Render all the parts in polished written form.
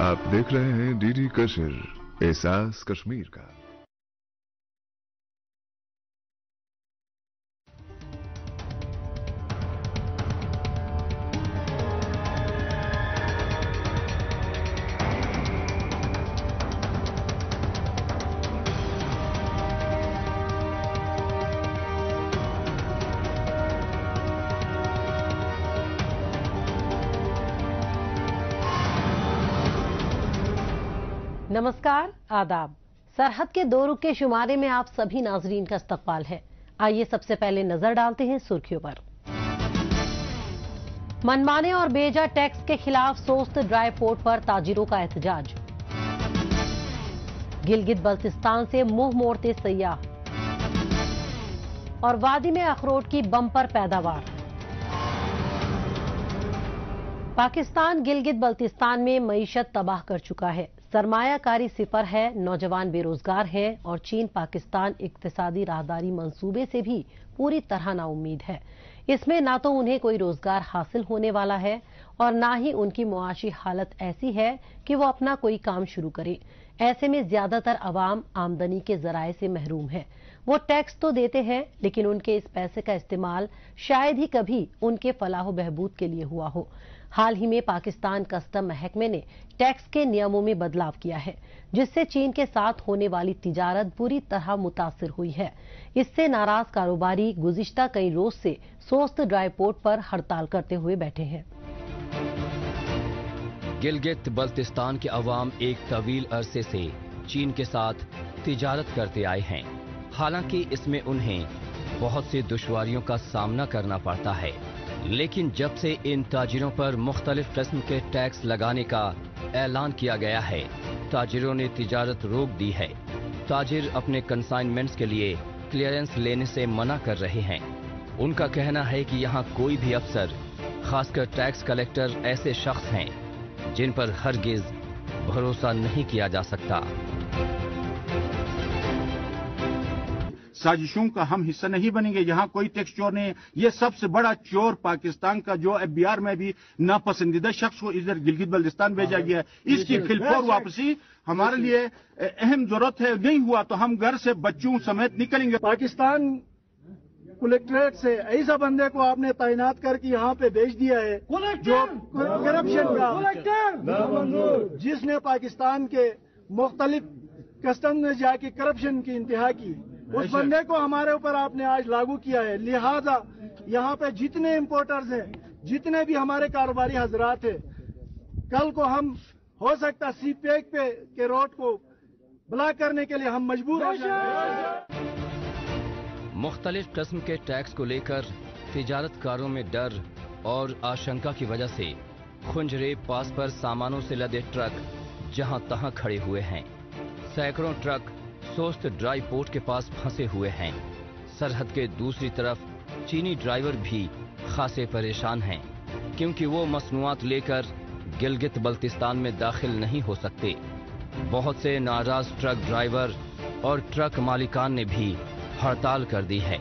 आप देख रहे हैं डीडी कश्मीर, एहसास कश्मीर का। नमस्कार, आदाब। सरहद के दो रुख के शुमारे में आप सभी नाजरीन का इस्तकबाल है। आइए सबसे पहले नजर डालते हैं सुर्खियों पर। मनमाने और बेजा टैक्स के खिलाफ सोस्त ड्राई पोर्ट पर ताजिरों का एहतजाज। गिलगित बल्तिस्तान से मुंह मोड़ते सयाह और वादी में अखरोट की बम्पर पैदावार। पाकिस्तान गिलगित बल्तिस्तान में मईशत तबाह कर चुका है। सरमायाकारी सिफर है, नौजवान बेरोजगार हैं और चीन पाकिस्तान इक्तिसादी राहदारी मंसूबे से भी पूरी तरह नाउम्मीद है। इसमें ना तो उन्हें कोई रोजगार हासिल होने वाला है और ना ही उनकी मुआशी हालत ऐसी है कि वो अपना कोई काम शुरू करे। ऐसे में ज्यादातर अवाम आमदनी के जराए से महरूम है। वो टैक्स तो देते हैं, लेकिन उनके इस पैसे का इस्तेमाल शायद ही कभी उनके फलाह बहबूद के लिए हुआ हो। हाल ही में पाकिस्तान कस्टम महकमे ने टैक्स के नियमों में बदलाव किया है, जिससे चीन के साथ होने वाली तिजारत बुरी तरह मुतासिर हुई है। इससे नाराज कारोबारी गुज़िश्ता कई रोज से सोस्त ड्राई पोर्ट पर हड़ताल करते हुए बैठे हैं। गिलगित बल्तिस्तान के अवाम एक तवील अरसे से चीन के साथ तिजारत करते आए हैं। हालांकि इसमें उन्हें बहुत सी दुश्वारियों का सामना करना पड़ता है, लेकिन जब से इन ताजिरों पर मुख्तलिफ किस्म के टैक्स लगाने का ऐलान किया गया है, ताजिरों ने तिजारत रोक दी है। ताजिर अपने कंसाइनमेंट्स के लिए क्लियरेंस लेने से मना कर रहे हैं। उनका कहना है कि यहाँ कोई भी अफसर, खासकर टैक्स कलेक्टर, ऐसे शख्स हैं जिन पर हरगिज भरोसा नहीं किया जा सकता। साजिशों का हम हिस्सा नहीं बनेंगे। यहाँ कोई टैक्स चोर नहीं है। ये सबसे बड़ा चोर पाकिस्तान का जो एफबीआर में भी नापसंदीदा शख्स को इधर गिलगित बल्तिस्तान भेजा गया है, इसकी खिलफोर वापसी हमारे लिए अहम जरूरत है। नहीं हुआ तो हम घर से बच्चों समेत निकलेंगे। पाकिस्तान कलेक्ट्रेट से ऐसा बंदे को आपने तैनात करके यहाँ पे भेज दिया है जो करप्शन का, जिसने पाकिस्तान के मुख्तलिफ कस्टम में जाके करप्शन की इंतहा की, उस बंदे को हमारे ऊपर आपने आज लागू किया है। लिहाजा यहाँ पे जितने इम्पोर्टर्स हैं, जितने भी हमारे कारोबारी हजरात हैं, कल को हम हो सकता सीपैक पे के रोड को ब्लॉक करने के लिए हम मजबूर हो जाएंगे। मुख्तलिफ किस्म के टैक्स को लेकर तिजारतकारों में डर और आशंका की वजह से खुंजरे पास पर सामानों से लदे ट्रक जहां तहां खड़े हुए हैं। सैकड़ों ट्रक सोस्त ड्राई पोर्ट के पास फंसे हुए हैं। सरहद के दूसरी तरफ चीनी ड्राइवर भी खासे परेशान हैं, क्योंकि वो मसनूआत लेकर गिलगित बल्तिस्तान में दाखिल नहीं हो सकते। बहुत से नाराज ट्रक ड्राइवर और ट्रक मालिकान ने भी हड़ताल कर दी है।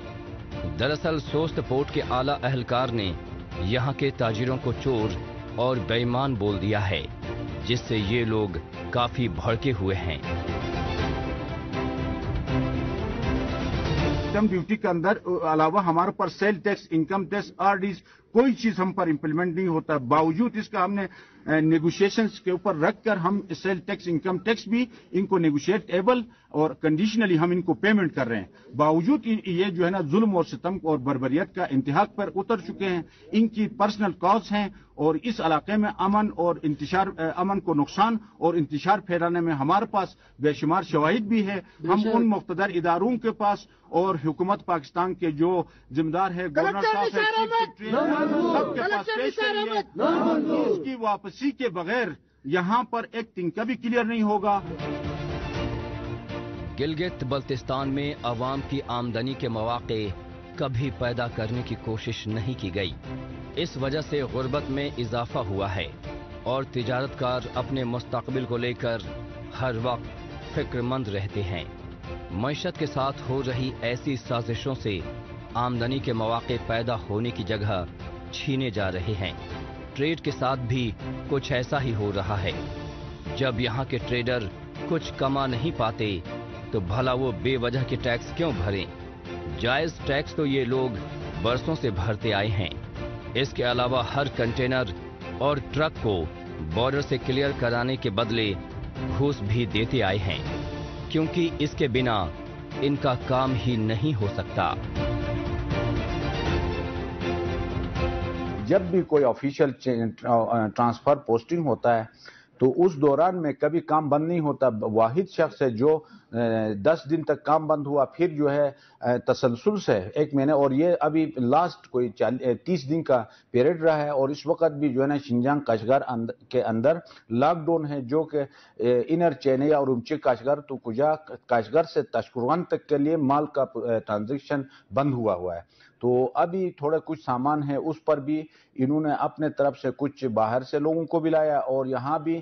दरअसल सोस्त पोर्ट के आला अहलकार ने यहाँ के ताजिरों को चोर और बेईमान बोल दिया है, जिससे ये लोग काफी भड़के हुए हैं। कस्टम ड्यूटी के अंदर अलावा हमारे पर sale tax, income tax, RDs, कोई चीज हम पर इम्प्लीमेंट नहीं होता। बावजूद इसका हमने नेगोशिएशंस के ऊपर रखकर हम सेल टैक्स, इनकम टैक्स भी इनको नेगोशिएटेबल और कंडीशनली हम इनको पेमेंट कर रहे हैं। बावजूद ये जो है ना जुल्म और सितम और बर्बरियत का इंतहा पर उतर चुके हैं। इनकी पर्सनल कॉज हैं और इस इलाके में अमन और इंतशार, अमन को नुकसान और इंतशार फैलाने में हमारे पास बेशुमार शवाहिद भी है। हम उन मुख्तदर इदारों के पास और हुकूमत पाकिस्तान के जो जिम्मेदार है, गवर्नर साहब है, चीफ सेक्रेटरी, सबके पास पेश करेंगे। इसकी वापसी के बगैर यहाँ पर एक तिनका भी क्लियर नहीं होगा। गिलगित बल्तिस्तान में अवाम की आमदनी के मौके कभी पैदा करने की कोशिश नहीं की गई। इस वजह से गुर्बत में इजाफा हुआ है और तिजारतकार अपने मुस्तकबिल को लेकर हर वक्त फिक्रमंद रहते हैं। मईशत के साथ हो रही ऐसी साजिशों से आमदनी के मौके पैदा होने की जगह छीने जा रहे हैं। ट्रेड के साथ भी कुछ ऐसा ही हो रहा है। जब यहाँ के ट्रेडर कुछ कमा नहीं पाते तो भला वो बेवजह के टैक्स क्यों भरें? जायज टैक्स तो ये लोग बरसों से भरते आए हैं। इसके अलावा हर कंटेनर और ट्रक को बॉर्डर से क्लियर कराने के बदले घूस भी देते आए हैं, क्योंकि इसके बिना इनका काम ही नहीं हो सकता। जब भी कोई ऑफिशियल ट्रांसफर पोस्टिंग होता है तो उस दौरान में कभी काम बंद नहीं होता। वाहिद शख्स है जो 10 दिन तक काम बंद हुआ, फिर जो है तसलसल से 1 महीने, और ये अभी लास्ट कोई 30 दिन का पीरियड रहा है। और इस वक्त भी जो है ना शिंजांग काशगार के अंदर लॉकडाउन है, जो कि इनर चेन्नई और उमची काशगार तो कुजा काशगार से ताशकुरवान तक के लिए माल का ट्रांजैक्शन बंद हुआ है। तो अभी थोड़ा कुछ सामान है उस पर भी इन्होंने अपने तरफ से कुछ बाहर से लोगों को भी लाया, और यहाँ भी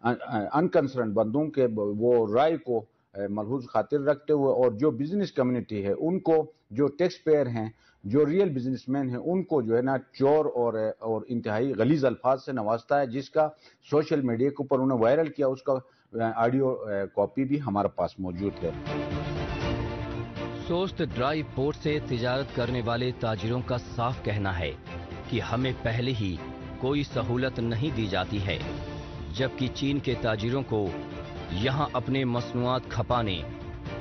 अनकंसर्न बंदों के वो राय को मलहूज खातिर रखते हुए, और जो बिजनेस कम्युनिटी है उनको, जो टैक्स पेयर हैं, जो रियल बिजनेसमैन हैं, उनको जो है ना चोर और इंतहाई गलीज अल्फाज से नवाजता है, जिसका सोशल मीडिया के ऊपर उन्होंने वायरल किया। उसका ऑडियो कॉपी भी हमारे पास मौजूद है। सोस्ट ड्राई पोर्ट से तिजारत करने वाले ताजिरों का साफ कहना है कि हमें पहले ही कोई सहूलत नहीं दी जाती है, जबकि चीन के ताजिरों को यहाँ अपने मसनूआत खपाने,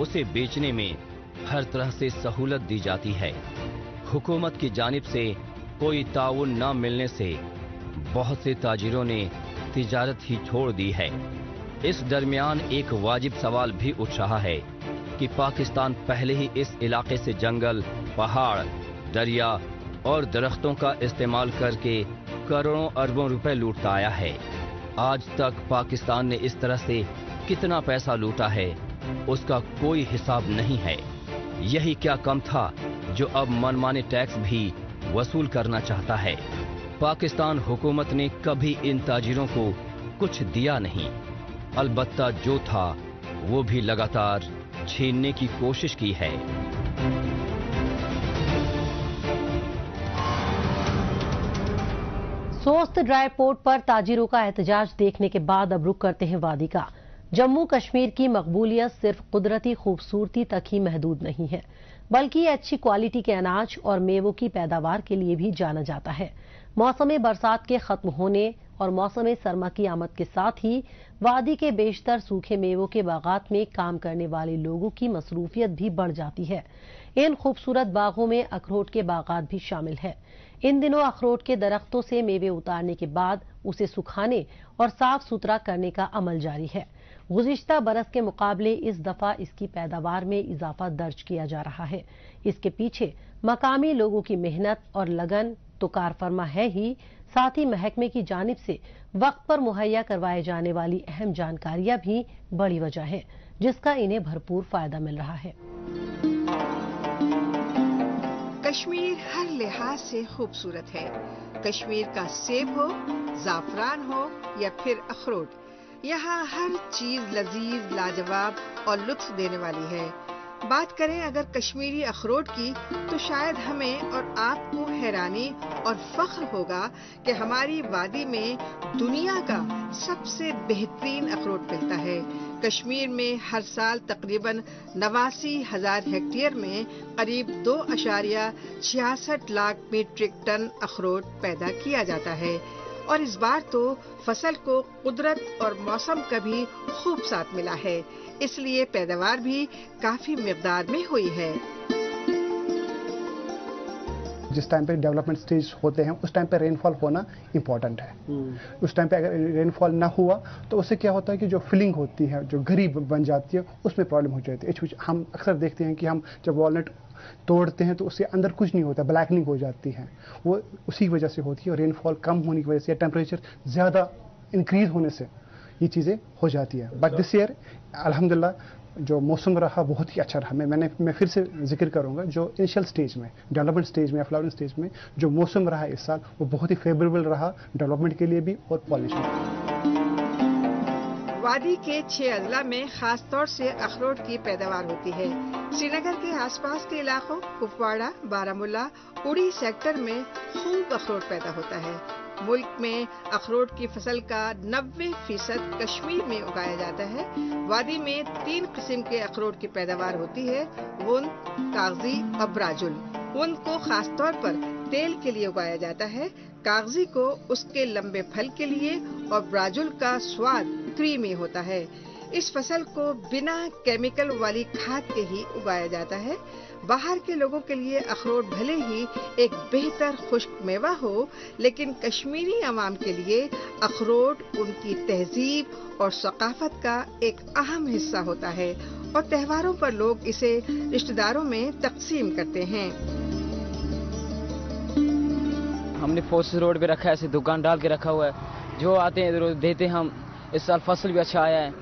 उसे बेचने में हर तरह से सहूलत दी जाती है। हुकूमत की जानिब से कोई ताउन न मिलने से बहुत से ताजिरों ने तिजारत ही छोड़ दी है। इस दरमियान एक वाजिब सवाल भी उठ रहा है कि पाकिस्तान पहले ही इस इलाके से जंगल, पहाड़, दरिया और दरख्तों का इस्तेमाल करके करोड़ों अरबों रुपए लूटता आया है। आज तक पाकिस्तान ने इस तरह से कितना पैसा लूटा है, उसका कोई हिसाब नहीं है। यही क्या कम था जो अब मनमाने टैक्स भी वसूल करना चाहता है। पाकिस्तान हुकूमत ने कभी इन ताजिरों को कुछ दिया नहीं, अलबत्ता जो था वो भी लगातार छीनने की कोशिश की है। सोस्त ड्राई पोर्ट पर ताजिरों का एहतजाज देखने के बाद अब रुख करते हैं वादी का। जम्मू कश्मीर की मकबूलियत सिर्फ कुदरती खूबसूरती तक ही महदूद नहीं है, बल्कि अच्छी क्वालिटी के अनाज और मेवों की पैदावार के लिए भी जाना जाता है। मौसम बरसात के खत्म होने और मौसम सरमा की आमद के साथ ही वादी के बेशतर सूखे मेवों के बागात में काम करने वाले लोगों की मसरूफियत भी बढ़ जाती है। इन खूबसूरत बागों में अखरोट के बागात भी शामिल है। इन दिनों अखरोट के दरख्तों से मेवे उतारने के बाद उसे सुखाने और साफ सुथरा करने का अमल जारी है। गुज़िश्ता बरस के मुकाबले इस दफा इसकी पैदावार में इजाफा दर्ज किया जा रहा है। इसके पीछे मकामी लोगों की मेहनत और लगन तो कारफरमा है ही, साथ ही महकमे की जानिब से वक्त पर मुहैया करवाए जाने वाली अहम जानकारियां भी बड़ी वजह है, जिसका इन्हें भरपूर फायदा मिल रहा है। कश्मीर हर लिहाज से खूबसूरत है। कश्मीर का सेब हो, जाफरान हो या फिर अखरोट, यहाँ हर चीज लजीज, लाजवाब और लुत्फ देने वाली है। बात करें अगर कश्मीरी अखरोट की, तो शायद हमें और आपको हैरानी और फख्र होगा कि हमारी वादी में दुनिया का सबसे बेहतरीन अखरोट मिलता है। कश्मीर में हर साल तकरीबन 89,000 हेक्टेयर में करीब 2.66 लाख मीट्रिक टन अखरोट पैदा किया जाता है। और इस बार तो फसल को कुदरत और मौसम का भी खूब साथ मिला है, इसलिए पैदावार भी काफी मिकदार में हुई है। जिस टाइम पे डेवलपमेंट स्टेज होते हैं उस टाइम पे रेनफॉल होना इम्पॉर्टेंट है। उस टाइम पे अगर रेनफॉल ना हुआ तो उससे क्या होता है कि जो फिलिंग होती है, जो गरी बन जाती है, उसमें प्रॉब्लम हो जाती है। हम अक्सर देखते हैं कि हम जब वॉलनट तोड़ते हैं तो उसके अंदर कुछ नहीं होता, ब्लैकनिंग हो जाती है, वो उसी वजह से होती है। और रेनफॉल कम होने की वजह से, टेम्परेचर ज़्यादा इंक्रीज होने से ये चीज़ें हो जाती है। बट दिस ईयर अल्हम्दुलिल्लाह जो मौसम रहा बहुत ही अच्छा रहा। मैं फिर से जिक्र करूंगा, जो इनिशियल स्टेज में, डेवलपमेंट स्टेज में, फ्लावरिंग स्टेज में जो मौसम रहा इस साल, वो बहुत ही फेवरेबल रहा डेवलपमेंट के लिए भी और पॉलिश में। वादी के 6 अजला में खास तौर से अखरोट की पैदावार होती है। श्रीनगर के आसपास के इलाकों कुपवाड़ा, बारामूला, उड़ी सेक्टर में खूब अखरोट पैदा होता है। मुल्क में अखरोट की फसल का 90% कश्मीर में उगाया जाता है। वादी में 3 किस्म के अखरोट की पैदावार होती है, वुन, कागजी और ब्राजुल। वुन को खास तौर पर तेल के लिए उगाया जाता है, कागजी को उसके लंबे फल के लिए और ब्राजुल का स्वाद क्रीमी होता है। इस फसल को बिना केमिकल वाली खाद के ही उगाया जाता है। बाहर के लोगों के लिए अखरोट भले ही एक बेहतर खुश्क मेवा हो, लेकिन कश्मीरी अवाम के लिए अखरोट उनकी तहजीब और सकाफत का एक अहम हिस्सा होता है और त्योहारों पर लोग इसे रिश्तेदारों में तकसीम करते हैं। हमने फोर्सेस रोड पे रखा है, ऐसे दुकान डाल के रखा हुआ है, जो आते हैं इधर देते हैं। हम इस साल फसल भी अच्छा आया है,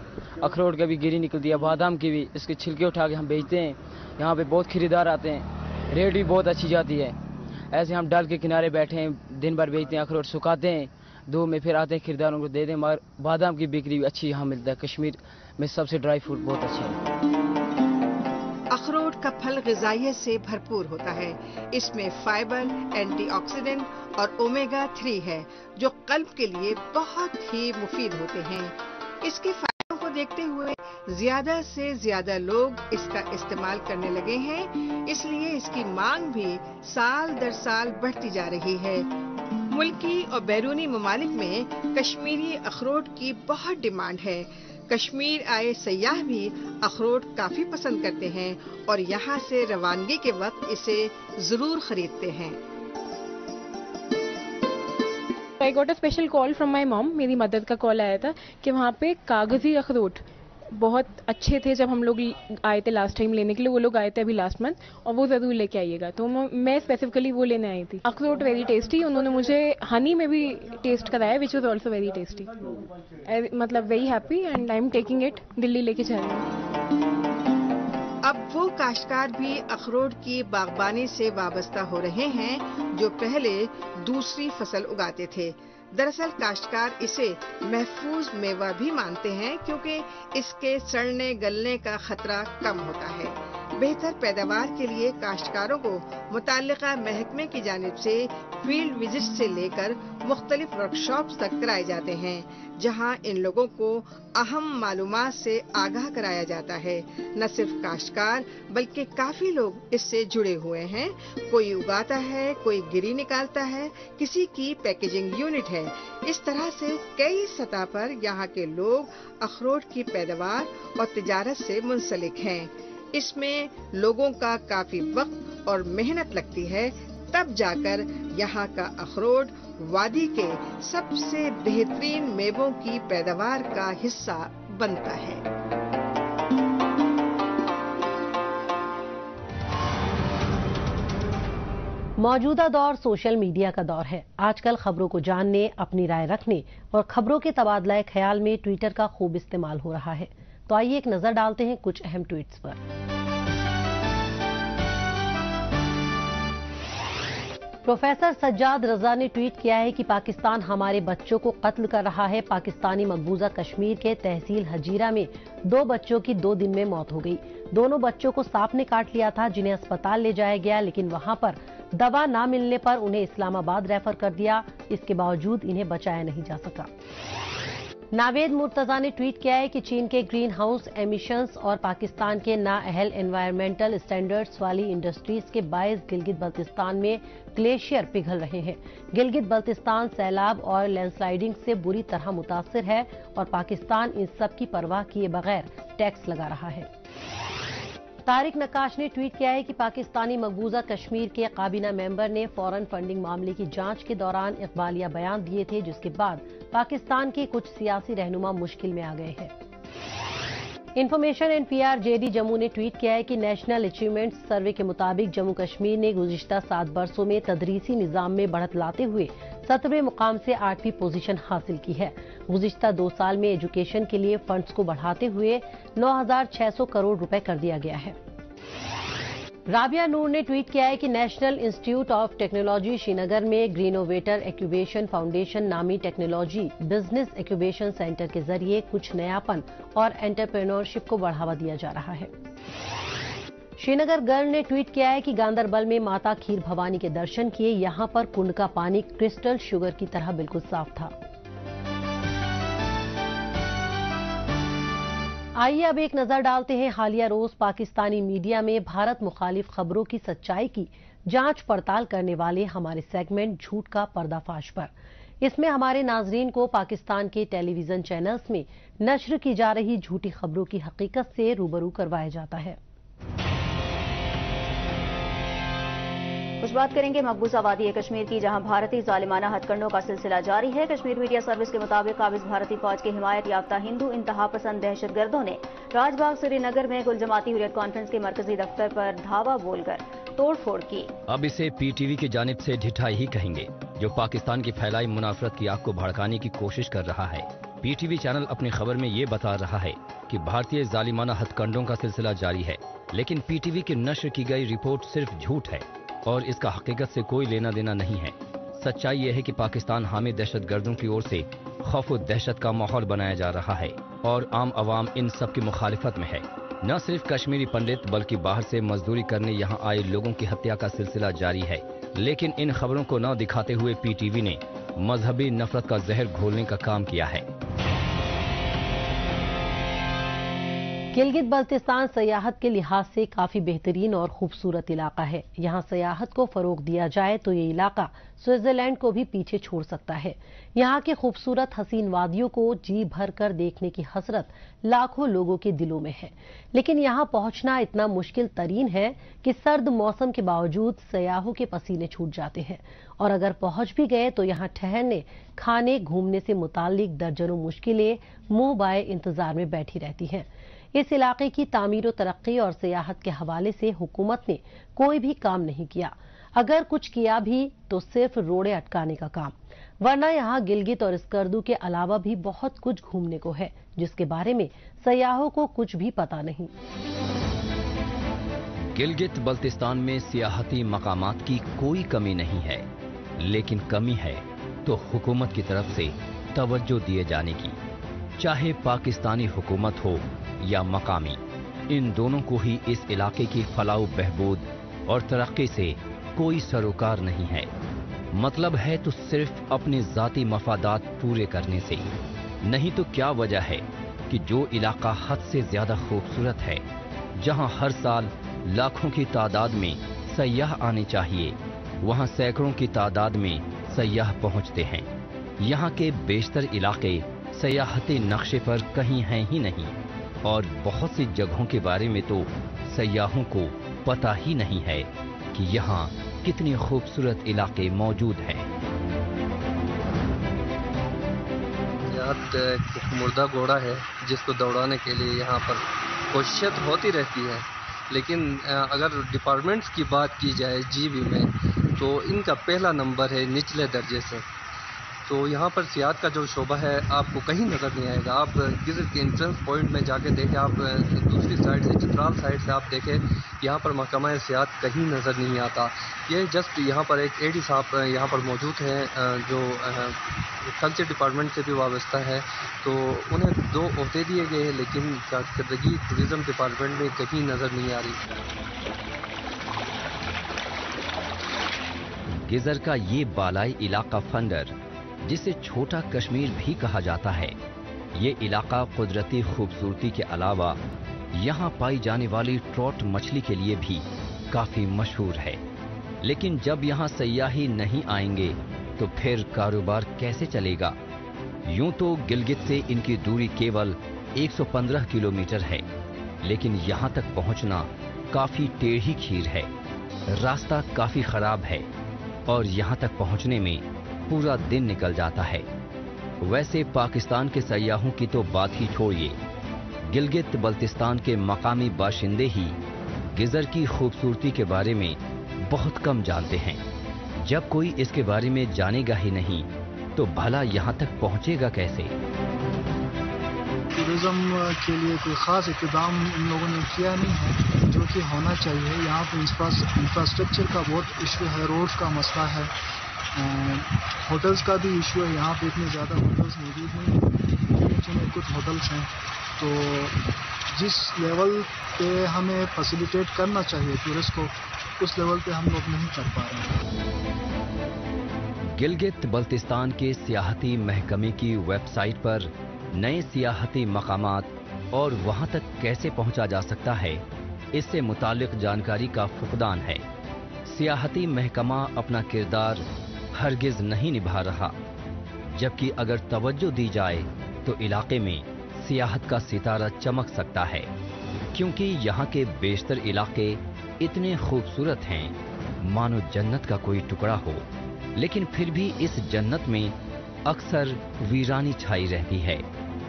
अखरोट का भी गिरी निकलती है, बादाम की भी, इसके छिलके उठा के हम बेचते हैं। यहाँ पे बहुत खरीदार आते हैं, रेट भी बहुत अच्छी जाती है। ऐसे हम डाल के किनारे बैठे हैं, दिन भर बेचते हैं, अखरोट सुखाते हैं, धूप में फिर आते हैं खरीदारों को देते हैं। मगर बादाम की बिक्री भी अच्छी यहाँ मिलता है। कश्मीर में सबसे ड्राई फ्रूट बहुत अच्छा है। अखरोट का फल ग़िज़ाइयत से भरपूर होता है। इसमें फाइबर, एंटीऑक्सीडेंट और ओमेगा 3 है, जो कल्ब के लिए बहुत ही मुफीद होते हैं। इसके फायदों को देखते हुए ज्यादा से ज्यादा लोग इसका इस्तेमाल करने लगे हैं, इसलिए इसकी मांग भी साल दर साल बढ़ती जा रही है। मुल्की और बैरूनी ममालिक में कश्मीरी अखरोट की बहुत डिमांड है। कश्मीर आए सयाह भी अखरोट काफी पसंद करते हैं और यहाँ से रवानगी के वक्त इसे जरूर खरीदते हैं। I got a special call from my mom, मेरी मदद का कॉल आया था कि वहाँ पे कागजी अखरोट बहुत अच्छे थे। जब हम लोग आए थे लास्ट टाइम लेने के लिए, वो लोग आए थे अभी लास्ट मंथ, और वो ज़रूर लेके आइएगा। तो मैं स्पेसिफिकली वो लेने आई थी। अखरोट वेरी टेस्टी। उन्होंने मुझे हनी में भी टेस्ट कराया, which was also very tasty. मतलब very happy and I am taking it, Delhi लेके जा रही हूँ। अब वो काश्तकार भी अखरोट की बागबानी से वाबस्ता हो रहे हैं जो पहले दूसरी फसल उगाते थे। दरअसल काश्तकार इसे महफूज मेवा भी मानते हैं क्योंकि इसके सड़ने गलने का खतरा कम होता है। बेहतर पैदावार के लिए काश्तकारों को मुताल्लिका महकमे की जानिब से फील्ड विजिट से लेकर मुख्तलिफ वर्कशॉप्स तक कराए जाते हैं, जहां इन लोगों को अहम मालूमात से आगाह कराया जाता है। न सिर्फ काश्तकार बल्कि काफी लोग इससे जुड़े हुए हैं। कोई उगाता है, कोई गिरी निकालता है, किसी की पैकेजिंग यूनिट है। इस तरह से कई सतह पर यहाँ के लोग अखरोट की पैदावार और तिजारत से मुंसलिक हैं। इसमें लोगों का काफी वक्त और मेहनत लगती है, तब जाकर यहाँ का अखरोट वादी के सबसे बेहतरीन मेवों की पैदावार का हिस्सा बनता है। मौजूदा दौर सोशल मीडिया का दौर है। आजकल खबरों को जानने, अपनी राय रखने और खबरों के तबादला ख्याल में ट्विटर का खूब इस्तेमाल हो रहा है। तो आइए एक नजर डालते हैं कुछ अहम ट्वीट्स पर। प्रोफेसर सज्जाद रजा ने ट्वीट किया है कि पाकिस्तान हमारे बच्चों को कत्ल कर रहा है। पाकिस्तानी मकबूजा कश्मीर के तहसील हजीरा में 2 बच्चों की 2 दिन में मौत हो गई। दोनों बच्चों को सांप ने काट लिया था, जिन्हें अस्पताल ले जाया गया, लेकिन वहां पर दवा न मिलने पर उन्हें इस्लामाबाद रेफर कर दिया। इसके बावजूद इन्हें बचाया नहीं जा सका। नावेद मुर्तजा ने ट्वीट किया है कि चीन के ग्रीन हाउस एमिशंस और पाकिस्तान के नाअहल एनवायरमेंटल स्टैंडर्ड्स वाली इंडस्ट्रीज के बायस गिलगित बल्तिस्तान में ग्लेशियर पिघल रहे हैं। गिलगित बल्तिस्तान सैलाब और लैंडस्लाइडिंग से बुरी तरह मुतासिर है और पाकिस्तान इन सब की परवाह किए बगैर टैक्स लगा रहा है। तारिक नक्काश ने ट्वीट किया है कि पाकिस्तानी मकबूजा कश्मीर के काबीना मेंबर ने फॉरेन फंडिंग मामले की जांच के दौरान इकबालिया बयान दिए थे, जिसके बाद पाकिस्तान के कुछ सियासी रहनुमा मुश्किल में आ गए हैं। Information and PR JD Jammu ने ट्वीट किया है कि नेशनल अचीवमेंट सर्वे के मुताबिक जम्मू कश्मीर ने गुज़िश्ता 7 बरसों में तदरीसी निज़ाम में बढ़त लाते हुए 17वें मुकाम से 8वीं पोजीशन हासिल की है। गुज़िश्ता 2 साल में एजुकेशन के लिए फंड्स को बढ़ाते हुए 9,600 करोड़ रुपए कर दिया गया है। राबिया नूर ने ट्वीट किया है कि national institute of technology Srinagar में ग्रीनोवेटर एक्यूबेशन फाउंडेशन नामी टेक्नोलॉजी बिजनेस एक्यूबेशन सेंटर के जरिए कुछ नयापन और एंटरप्रेन्योरशिप को बढ़ावा दिया जा रहा है। श्री नगर गर्ल ने ट्वीट किया है कि गांदरबल में माता खीर भवानी के दर्शन किए। यहां पर कुंड का पानी क्रिस्टल शुगर की तरह बिल्कुल साफ था। आइए अब एक नजर डालते हैं हालिया रोज पाकिस्तानी मीडिया में भारत मुखालिफ खबरों की सच्चाई की जांच पड़ताल करने वाले हमारे सेगमेंट झूठ का पर्दाफाश पर। इसमें हमारे नाजरीन को पाकिस्तान के टेलीविजन चैनल्स में नश्र की जा रही झूठी खबरों की हकीकत से रूबरू करवाया जाता है। कुछ बात करेंगे मकबूजा वादी कश्मीर की, जहां भारतीय जालिमाना हथकंडों का सिलसिला जारी है। कश्मीर मीडिया सर्विस के मुताबिक काबिज भारतीय फौज की हिमायत याफ्ता हिंदू इंतहा पसंद दहशतगर्दों ने राजबाग श्रीनगर में कुल जमाती हुर्रियत कॉन्फ्रेंस के मरकजी दफ्तर पर धावा बोलकर तोड़फोड़ की। अब इसे पीटीवी की जानिब से ढिठाई ही कहेंगे, जो पाकिस्तान की फैलाई मुनाफरत की आग को भड़काने की कोशिश कर रहा है। पीटीवी चैनल अपनी खबर में ये बता रहा है कि भारतीय जालिमाना हथकंडों का सिलसिला जारी है, लेकिन पीटीवी की नश्र की गई रिपोर्ट सिर्फ झूठ है और इसका हकीकत से कोई लेना देना नहीं है। सच्चाई यह है कि पाकिस्तान हामी दहशतगर्दों की ओर से खौफ और दहशत का माहौल बनाया जा रहा है और आम आवाम इन सब की मुखालिफत में है। न सिर्फ कश्मीरी पंडित बल्कि बाहर से मजदूरी करने यहाँ आए लोगों की हत्या का सिलसिला जारी है, लेकिन इन खबरों को न दिखाते हुए पीटीवी ने मजहबी नफरत का जहर घोलने का काम किया है। गिलगित बल्तिस्तान सयाहत के लिहाज से काफी बेहतरीन और खूबसूरत इलाका है। यहाँ सयाहत को फरोग दिया जाए तो ये इलाका स्विट्जरलैंड को भी पीछे छोड़ सकता है। यहाँ के खूबसूरत हसीन वादियों को जी भर कर देखने की हसरत लाखों लोगों के दिलों में है, लेकिन यहाँ पहुंचना इतना मुश्किल तरीन है कि सर्द मौसम के बावजूद सयाहों के पसीने छूट जाते हैं और अगर पहुंच भी गए तो यहाँ ठहरने, खाने, घूमने से मुताल्लिक दर्जनों मुश्किलें मुंह बाए इंतजार में बैठी रहती हैं। इस इलाके की तामीर और तरक्की और सियाहत के हवाले से हुकूमत ने कोई भी काम नहीं किया। अगर कुछ किया भी तो सिर्फ रोड़े अटकाने का काम, वरना यहाँ गिलगित और स्कर्दू के अलावा भी बहुत कुछ घूमने को है, जिसके बारे में सयाहों को कुछ भी पता नहीं। गिलगित बल्तिस्तान में सियाहती मकामात की कोई कमी नहीं है, लेकिन कमी है तो हुकूमत की तरफ से तवज्जो दिए जाने की। चाहे पाकिस्तानी हुकूमत हो या मकामी, इन दोनों को ही इस इलाके की फलाह बहबूद और तरक्की से कोई सरोकार नहीं है। मतलब है तो सिर्फ अपने जाती मफादात पूरे करने से। नहीं तो क्या वजह है कि जो इलाका हद से ज्यादा खूबसूरत है, जहां हर साल लाखों की तादाद में सयाह आने चाहिए, वहां सैकड़ों की तादाद में सयाह पहुंचते हैं। यहाँ के बेशतर इलाके सयाहती नक्शे पर कहीं हैं ही नहीं और बहुत सी जगहों के बारे में तो सयाहों को पता ही नहीं है कि यहाँ कितने खूबसूरत इलाके मौजूद हैं। एक मुर्दा घोड़ा है जिसको दौड़ाने के लिए यहाँ पर कोशिशें तो होती रहती है, लेकिन अगर डिपार्टमेंट्स की बात की जाए जीबी में तो इनका पहला नंबर है निचले दर्जे से। तो यहाँ पर सियाहत का जो शोबा है आपको कहीं नज़र नहीं आएगा। आप गिलगित के एंट्रेंस पॉइंट में जाके देखें, आप दूसरी साइड से चित्राल साइड से आप देखें, यहाँ पर महकमा सियाहत कहीं नज़र नहीं आता। ये जस्ट यहाँ पर एक एडी साहब यहाँ पर मौजूद हैं जो कल्चर डिपार्टमेंट से भी वाबस्ता है, तो उन्हें 2 ओहदे दिए गए हैं, लेकिन कारकर्दगी टूरिज़म डिपार्टमेंट में कहीं नज़र नहीं आ रही। गिजर का ये बालाई इलाका फंडर, जिसे छोटा कश्मीर भी कहा जाता है, ये इलाका कुदरती खूबसूरती के अलावा यहाँ पाई जाने वाली ट्रॉट मछली के लिए भी काफी मशहूर है। लेकिन जब यहाँ सयाही नहीं आएंगे तो फिर कारोबार कैसे चलेगा? यूं तो गिलगित से इनकी दूरी केवल 115 किलोमीटर है, लेकिन यहाँ तक पहुँचना काफी टेढ़ी खीर है। रास्ता काफी खराब है और यहाँ तक पहुँचने में पूरा दिन निकल जाता है। वैसे पाकिस्तान के सयाहों की तो बात ही छोड़िए, गिलगित बल्तिस्तान के मकामी बाशिंदे ही गिजर की खूबसूरती के बारे में बहुत कम जानते हैं। जब कोई इसके बारे में जानेगा ही नहीं तो भला यहाँ तक पहुँचेगा कैसे? टूरिज्म के लिए कोई खास इक़दाम इन लोगों ने किया नहीं है, जो कि होना चाहिए। यहाँ पर इंफ्रास्ट्रक्चर का बहुत इशू है, रोड का मसला है, होटल्स का भी इशू है। यहाँ पे इतने ज़्यादा होटल्स मौजूद नहीं हैं, चुने कुछ होटल्स हैं। तो جس لیول پہ ہمیں فیسیلیٹیٹ کرنا چاہیے ٹورسٹ کو، اس لیول پہ ہم لوگ نہیں کر پا رہے ہیں۔ گلگت بلتستان کے سیاحتی محکمے کی ویب سائٹ پر نئے سیاحتی مقامات اور وہاں تک کیسے پہنچا جا سکتا ہے، اس سے متعلق جانکاری کا فقدان ہے۔ سیاحتی محکمہ اپنا کردار ہرگز نہیں نبھا رہا، جبکہ اگر توجہ دی جائے تو علاقے میں سیاحت کا ستارہ چمک سکتا ہے، کیونکہ یہاں کے بیشتر علاقے اتنے خوبصورت ہیں مانو جنت کا کوئی ٹکڑا ہو، لیکن پھر بھی اس جنت میں اکثر ویرانی چھائی رہتی ہے۔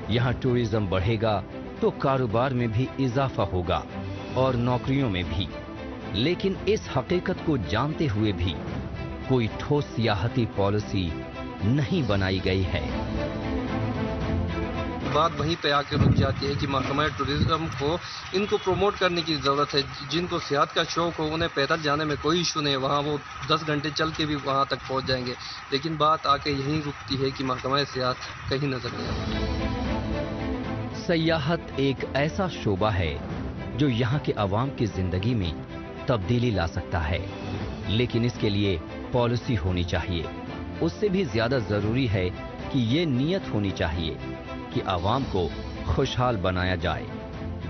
یہاں ٹورزم بڑھے گا تو کاروبار میں بھی اضافہ ہوگا اور نوکریوں میں بھی، لیکن اس حقیقت کو جانتے ہوئے بھی کوئی ٹھوس سیاحتی پالیسی نہیں بنائی گئی ہے۔ بات وہیں پہ آ کے رک جاتی ہے کہ محکمہ ٹورزم کو ان کو پروموٹ کرنے کی ضرورت ہے۔ جن کو سیاحت کا شوق ہو انہیں پیدل جانے میں کوئی ایشو نہیں، وہاں وہ 10 گھنٹے چل کے بھی وہاں تک پہنچ جائیں گے، لیکن بات آ کے یہیں رکتی ہے کہ محکمہ سیاحت کہیں نظر نہیں آتا۔ سیاحت ایک ایسا شعبہ ہے جو یہاں کے عوام کی زندگی میں تبدیلی لا سکتا ہے، لیکن اس کے لیے پالیسی ہونی چاہیے۔ اس سے بھی زیادہ ضروری ہے کہ یہ نیت ہونی چاہیے کہ عوام کو خوشحال بنایا جائے۔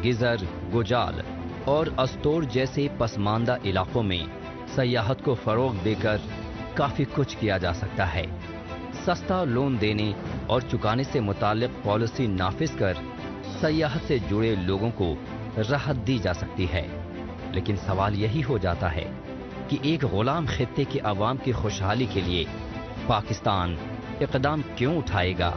گزر، گجال اور استور جیسے پسماندہ علاقوں میں سیاحت کو فروغ دے کر کافی کچھ کیا جا سکتا ہے۔ سستا لون دینے اور چکانے سے متعلق پالیسی نافذ کر سیاحت سے جڑے لوگوں کو راحت دی جا سکتی ہے، لیکن سوال یہی ہو جاتا ہے کہ ایک غلام خطے کے عوام کی خوشحالی کے لیے پاکستان اقدام کیوں اٹھائے گا؟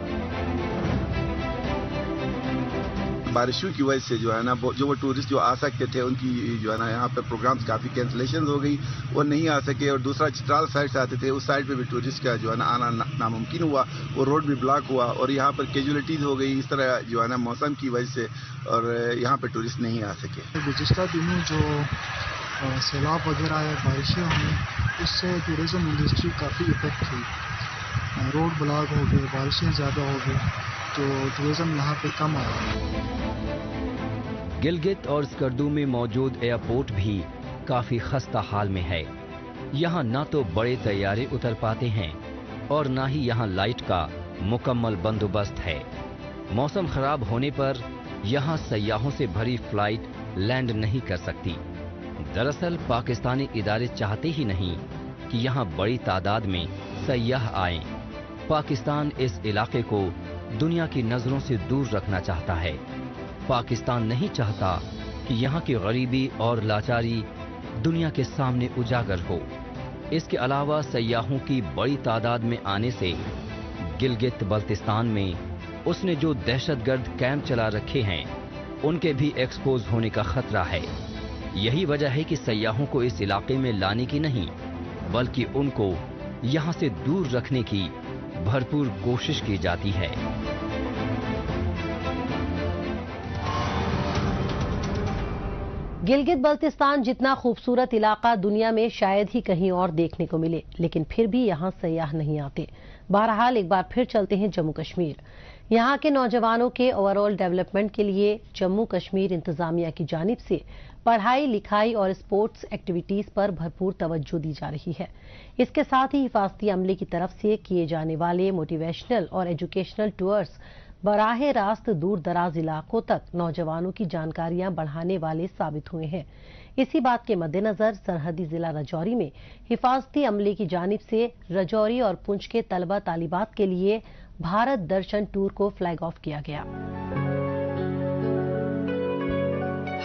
بارشوں کی وجہ سے جو ہے نا جو وہ ٹورسٹ جو آ سکتے تھے ان کی جو ہے نا یہاں پہ پروگرامز کافی کینسلیشن ہو گئی، وہ نہیں آ سکے، اور دوسرا چترال سائڈ سے آتے تھے، اس سائڈ پہ بھی ٹورسٹ کا جو ہے نا آنا ناممکن ہوا، وہ روڈ بھی بلاک ہوا اور یہاں پر کیجولیٹیز ہو گئی اس طرح جو ہے نا موسم کی وجہ سے، اور یہاں پہ ٹورسٹ نہیں آ سکے۔ گزشتہ دنوں جو سیلاب وغیرہ ہے، بارشیں ہوئی، اس سے ٹورزم انڈسٹری کافی افیکٹ ہوئی، روڈ بلاک ہو گئے، بارشیں زیادہ ہو گئی، تو ٹورزم یہاں پہ کم آیا۔ گلگت اور اسکردو میں موجود ایئرپورٹ بھی کافی خستہ حال میں ہے۔ یہاں نہ تو بڑے طیارے اتر پاتے ہیں اور نہ ہی یہاں لائٹ کا مکمل بندوبست ہے۔ موسم خراب ہونے پر یہاں سیاحوں سے بھری فلائٹ لینڈ نہیں کر سکتی۔ دراصل پاکستانی ادارے چاہتے ہی نہیں کہ یہاں بڑی تعداد میں سیاح آئیں۔ پاکستان اس علاقے کو دنیا کی نظروں سے دور رکھنا چاہتا ہے۔ پاکستان نہیں چاہتا کہ یہاں کی غریبی اور لاچاری دنیا کے سامنے اجاگر ہو۔ اس کے علاوہ سیاحوں کی بڑی تعداد میں آنے سے گلگت بلتستان میں اس نے جو دہشت گرد کیمپ چلا رکھے ہیں ان کے بھی ایکسپوز ہونے کا خطرہ ہے۔ یہی وجہ ہے کہ سیاحوں کو اس علاقے میں لانے کی نہیں بلکہ ان کو یہاں سے دور رکھنے کی بھرپور کوشش کی جاتی ہے۔ گلگت بلتستان جتنا خوبصورت علاقہ دنیا میں شاید ہی کہیں اور دیکھنے کو ملے، لیکن پھر بھی یہاں سیاح نہیں آتے۔ بہرحال ایک بار پھر چلتے ہیں جموں کشمیر۔ یہاں کے نوجوانوں کے اوور آل ڈیولپمنٹ کے لیے جموں کشمیر انتظامیہ کی جانب سے پڑھائی لکھائی اور اسپورٹس ایکٹیویٹیز پر بھرپور توجہ دی جا رہی ہے۔ اس کے ساتھ ہی حفاظتی عملے کی طرف سے کیے جانے والے موٹیویشنل اور ایجوکیشنل ٹورز براہ راست دور دراز علاقوں تک نوجوانوں کی جانکاریاں بڑھانے والے ثابت ہوئے ہیں۔ اسی بات کے مد نظر سرحدی ضلع رجوری میں حفاظتی عملے کی جانب سے رجوری اور پنچ کے طلبہ طالبات کے لیے بھارت درشن ٹور کو فلیگ آف کیا گیا۔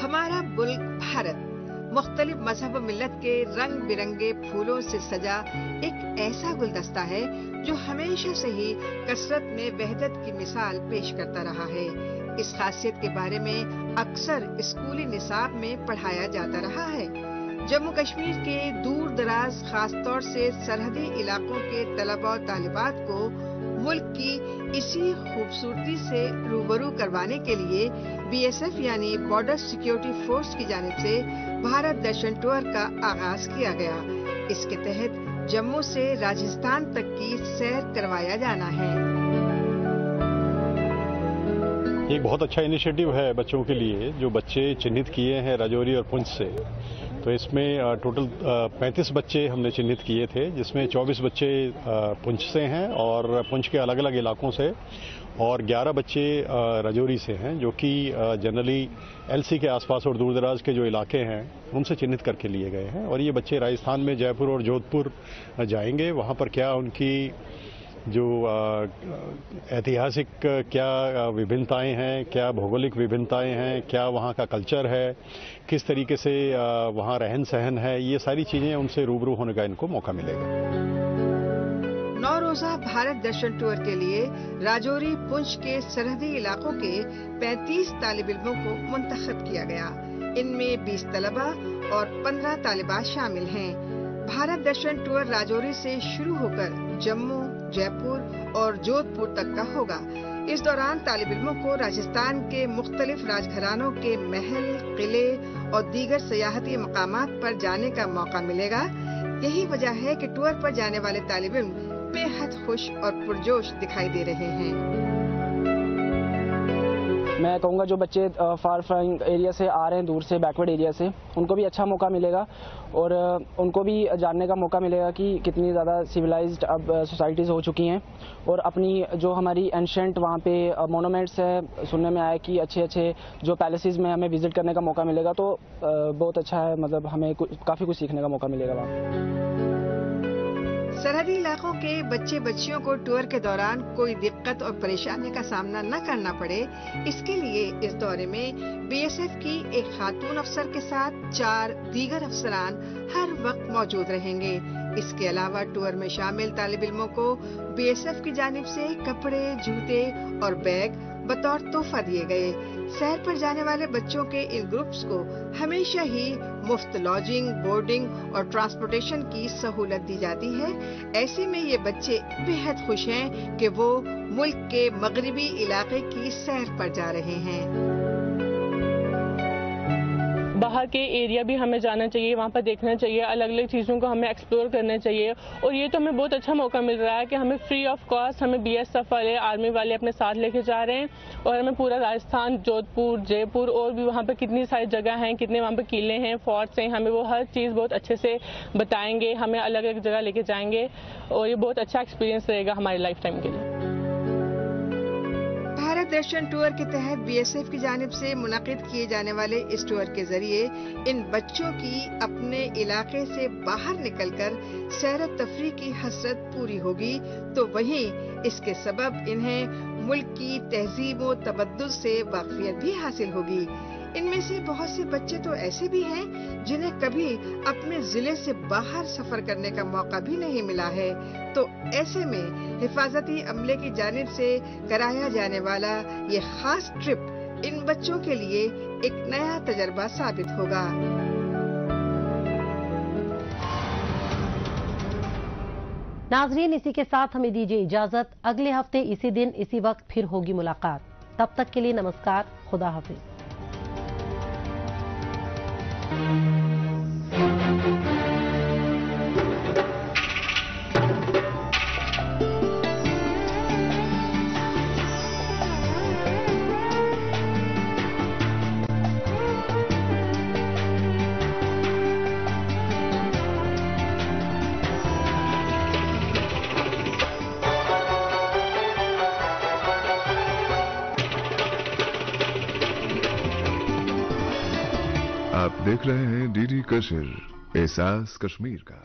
ہمارا ملک بھارت مختلف مذہب و ملت کے رنگ برنگے پھولوں سے سجا ایک ایسا گلدستہ ہے جو ہمیشہ سے ہی کثرت میں وحدت کی مثال پیش کرتا رہا ہے۔ اس خاصیت کے بارے میں اکثر اسکولی نصاب میں پڑھایا جاتا رہا ہے۔ جموں کشمیر کے دور دراز خاص طور سے سرحدی علاقوں کے طلباء و طالبات کو ملک کی اسی خوبصورتی سے روبرو کروانے کے لیے بی ایس ایف یعنی بارڈر سیکیورٹی فورس کی جانب سے بھارت درشن ٹور کا آغاز کیا گیا۔ اس کے تحت جموں سے راجستھان تک کی سیر کروایا جانا ہے۔ ایک بہت اچھا انیشیٹو ہے بچوں کے لیے جو بچے چنھت کیے ہیں راجوری اور پونچھ سے. تو اس میں ٹوٹل 35 بچے ہم نے چنھت کیے تھے جس میں 24 بچے پونچھ سے ہیں اور پونچھ کے الگ الگ علاقوں سے اور 11 بچے راجوری سے ہیں جو کہ جنرلی ایل سی کے آس پاس اور دور دراز کے جو علاقے ہیں ان سے چنھت کر کے لیے گئے ہیں. اور یہ بچے راجستھان میں جے پور اور جودھ پور جائیں گے. وہاں پر کیا ان کی جو ایتہاسک کیا وبھنتائیں ہیں, کیا بھوگولک وبھنتائیں ہیں, کیا وہاں کا کلچر ہے, کس طریقے سے وہاں رہن سہن ہے, یہ ساری چیزیں ان سے روبرو ہونے کا ان کو موقع ملے گا. 9 روزہ بھارت درشن ٹور کے لیے راجوری پونچھ کے سرحدی علاقوں کے 35 طالب علموں کو منتخب کیا گیا. ان میں 20 طلبہ اور 15 طالبات شامل ہیں. بھارت درشن ٹور راجوری سے شروع ہو کر جموں, جے پور اور جودھ پور تک کا ہوگا. اس دوران طالب علموں کو راجستھان کے مختلف راج گھرانوں کے محل, قلعے اور دیگر سیاحتی مقامات پر جانے کا موقع ملے گا. یہی وجہ ہے کہ ٹور پر جانے والے طالب علم بے حد خوش اور پرجوش دکھائی دے رہے ہیں. میں کہوں گا جو بچے فار فلنگ ایریا سے آ رہے ہیں, دور سے بیکورڈ ایریا سے, ان کو بھی اچھا موقع ملے گا اور ان کو بھی جاننے کا موقع ملے گا کہ کتنی زیادہ سویلائزڈ اب سوسائٹیز ہو چکی ہیں اور اپنی جو ہماری اینشنٹ وہاں پہ مونومنٹس ہے, سننے میں آیا کہ اچھے اچھے جو پیلسز میں ہمیں وزٹ کرنے کا موقع ملے گا تو بہت اچھا ہے. مطلب ہمیں کافی کچھ سیکھنے کا موقع ملے گا وہاں. سرحدی علاقوں کے بچے بچیوں کو ٹور کے دوران کوئی دقت اور پریشانی کا سامنا نہ کرنا پڑے, اس کے لیے اس دورے میں بی ایس ایف کی ایک خاتون افسر کے ساتھ 4 دیگر افسران ہر وقت موجود رہیں گے. اس کے علاوہ ٹور میں شامل طالب علموں کو بی ایس ایف کی جانب سے کپڑے, جوتے اور بیگ بطور تحفہ دیے گئے. سیر پر جانے والے بچوں کے ان گروپس کو ہمیشہ ہی مفت لاجنگ, بورڈنگ اور ٹرانسپورٹیشن کی سہولت دی جاتی ہے. ایسے میں یہ بچے بے حد خوش ہیں کہ وہ ملک کے مغربی علاقے کی سیر پر جا رہے ہیں. باہر کے ایریا بھی ہمیں جانا چاہیے, وہاں پر دیکھنا چاہیے, الگ الگ چیزوں کو ہمیں ایکسپلور کرنا چاہیے. اور یہ تو ہمیں بہت اچھا موقع مل رہا ہے کہ ہمیں فری آف کاسٹ ہمیں بی ایس ایف والے, آرمی والے اپنے ساتھ لے کے جا رہے ہیں اور ہمیں پورا راجستھان, جودھ پور, جے پور اور بھی وہاں پہ کتنی ساری جگہ ہیں, کتنے وہاں پہ قلعے ہیں, فورٹس ہیں, ہمیں وہ ہر چیز بہت اچھے سے بتائیں گے, ہمیں الگ الگ جگہ لے کے جائیں گے اور یہ بہت اچھا ایکسپیرینس رہے گا ہماری لائف ٹائم کے لیے. بھارت درشن ٹور کے تحت بی ایس ایف کی جانب سے منعقد کیے جانے والے اس ٹور کے ذریعے ان بچوں کی اپنے علاقے سے باہر نکل کر سیر و تفریح کی حسرت پوری ہوگی, تو وہیں اس کے سبب انہیں ملک کی تہذیب و تمدن سے واقفیت بھی حاصل ہوگی. ان میں سے بہت سے بچے تو ایسے بھی ہیں جنہیں کبھی اپنے ضلع سے باہر سفر کرنے کا موقع بھی نہیں ملا ہے. تو ایسے میں حفاظتی عملے کی جانب سے کرایا جانے والا یہ خاص ٹرپ ان بچوں کے لیے ایک نیا تجربہ ثابت ہوگا. ناظرین, اسی کے ساتھ ہمیں دیجیے اجازت. اگلے ہفتے اسی دن اسی وقت پھر ہوگی ملاقات. تب تک کے لیے نمسکار, خدا حافظ. آپ دیکھ رہے ہیں ڈی ڈی کشر, احساس کشمیر کا.